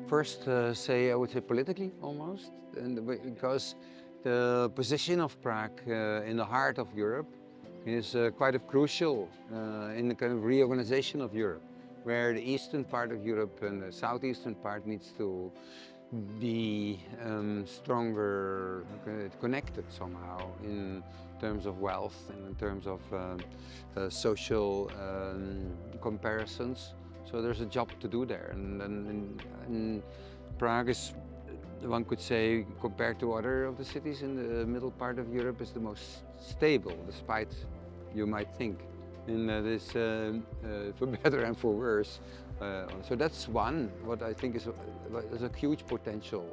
First, I would say politically almost, and because the position of Prague in the heart of Europe is quite crucial in the kind of reorganization of Europe, where the eastern part of Europe and the southeastern part needs to be stronger connected somehow in terms of wealth and in terms of social comparisons. So there's a job to do there, and Prague is, one could say, compared to other of the cities in the middle part of Europe, is the most stable, despite you might think. And that is for better and for worse. So that's one, what I think is a huge potential.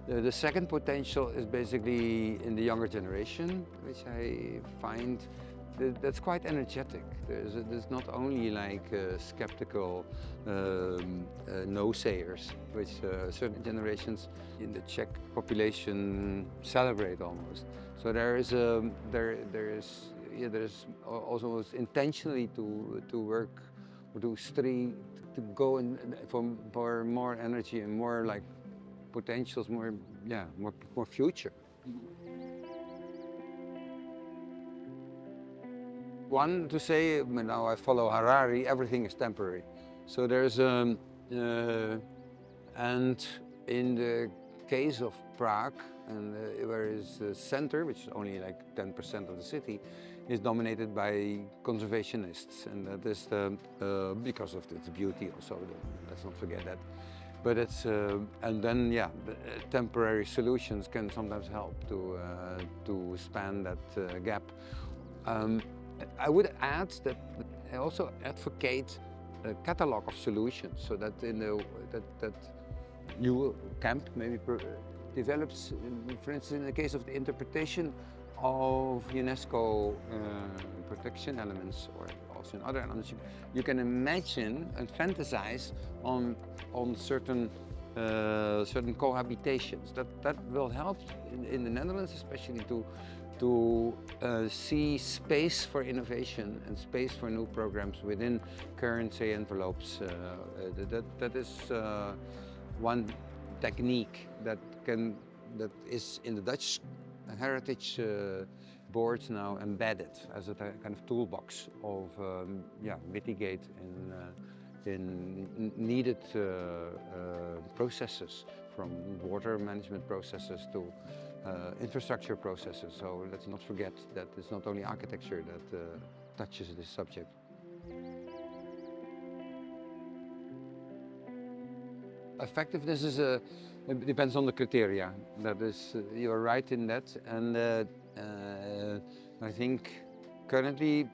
The second potential is basically in the younger generation, which I find that's quite energetic. There's not only like skeptical no-sayers, which certain generations in the Czech population celebrate almost. So there's also intentionally to work, to go in for more energy and more like potentials, more future. One, to say, now I follow Harari, everything is temporary. So there's and in the case of Prague, and where is the center, which is only like 10% of the city, is dominated by conservationists, and that is because of its beauty also. Let's not forget that. But it's and then temporary solutions can sometimes help to span that gap. I would add that I also advocate a catalogue of solutions, so that that new camp maybe develops, for instance, in the case of the interpretation of UNESCO protection elements, or also in other elements, you can imagine and fantasize on certain cohabitations. That will help in the Netherlands, especially to see space for innovation and space for new programs within current, say, envelopes. That is one technique that is in the Dutch heritage boards now embedded as a kind of toolbox of mitigate in needed processes, from water management processes to infrastructure processes. So let's not forget that it's not only architecture that touches this subject. Effectiveness is it depends on the criteria. That is, you're right in that, and I think currently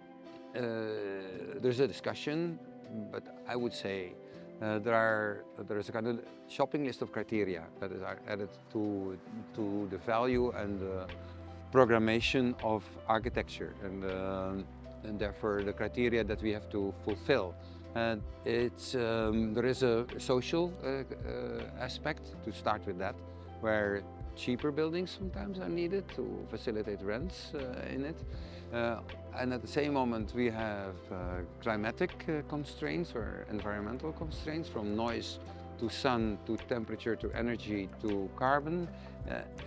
there's a discussion, but I would say there is a kind of shopping list of criteria that is added to the value and programmation of architecture, and therefore the criteria that we have to fulfill. And there is a social aspect to start with that, where cheaper buildings sometimes are needed to facilitate rents in it. And at the same moment we have climatic constraints or environmental constraints, from noise to sun to temperature to energy to carbon,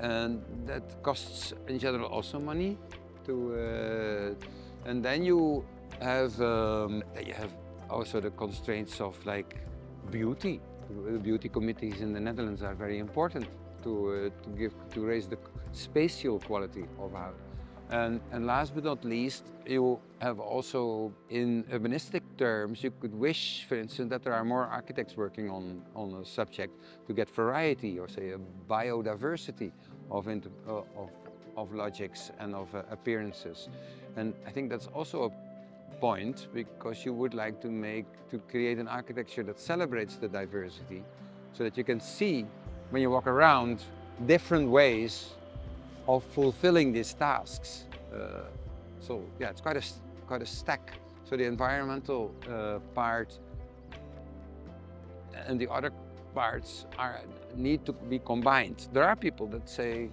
and that costs in general also money. And then you have also the constraints of like beauty. The beauty committees in the Netherlands are very important to raise the spatial quality of our. And last but not least, you have also, in urbanistic terms, you could wish, for instance, that there are more architects working on a subject to get variety, or say a biodiversity of logics and of appearances. And I think that's also a point, because you would like to create an architecture that celebrates the diversity, so that you can see, when you walk around, different ways of fulfilling these tasks. So yeah, it's quite a stack. So the environmental part and the other parts need to be combined. There are people that say,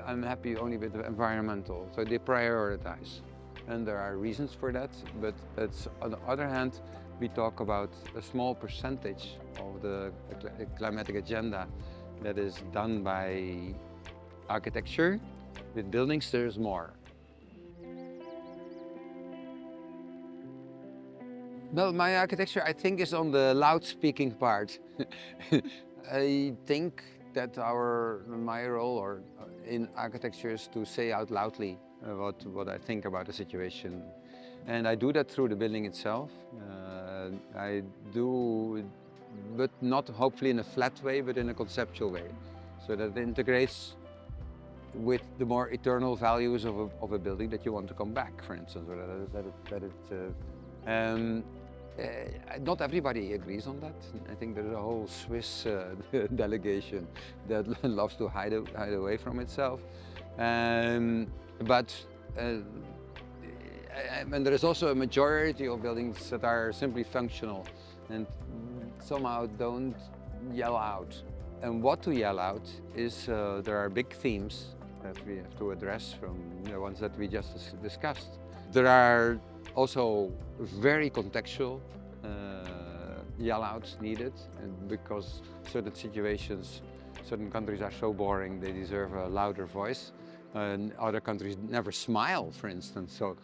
I'm happy only with the environmental, so they prioritize. And there are reasons for that, but it's, on the other hand, we talk about a small percentage of the climatic agenda that is done by architecture. With buildings, there's more. Well, my architecture, I think, is on the loud-speaking part. I think that my role in architecture is to say out loudly what I think about the situation. And I do that through the building itself. I do, but not hopefully in a flat way, but in a conceptual way. So that it integrates with the more eternal values of a building that you want to come back, for instance, or not everybody agrees on that. I think there's a whole Swiss delegation that loves to hide away from itself. And there is also a majority of buildings that are simply functional and somehow don't yell out. And what to yell out is there are big themes that we have to address from the ones that we just discussed. There are also very contextual yell-outs needed, and because certain situations, certain countries are so boring, they deserve a louder voice. And other countries never smile, for instance, so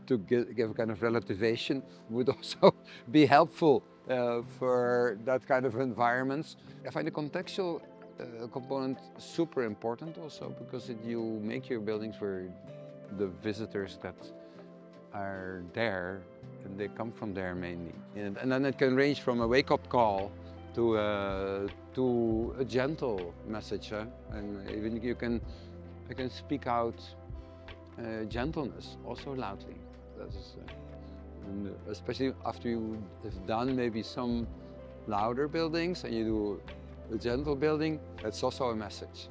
to give a kind of relativation would also be helpful for that kind of environments. I find the contextual component super important also, because you make your buildings for the visitors that are there, and they come from there mainly. And then it can range from a wake-up call to a gentle message, and even you can speak out gentleness also loudly. And especially after you have done maybe some louder buildings and you do a gentle building, that's also a message.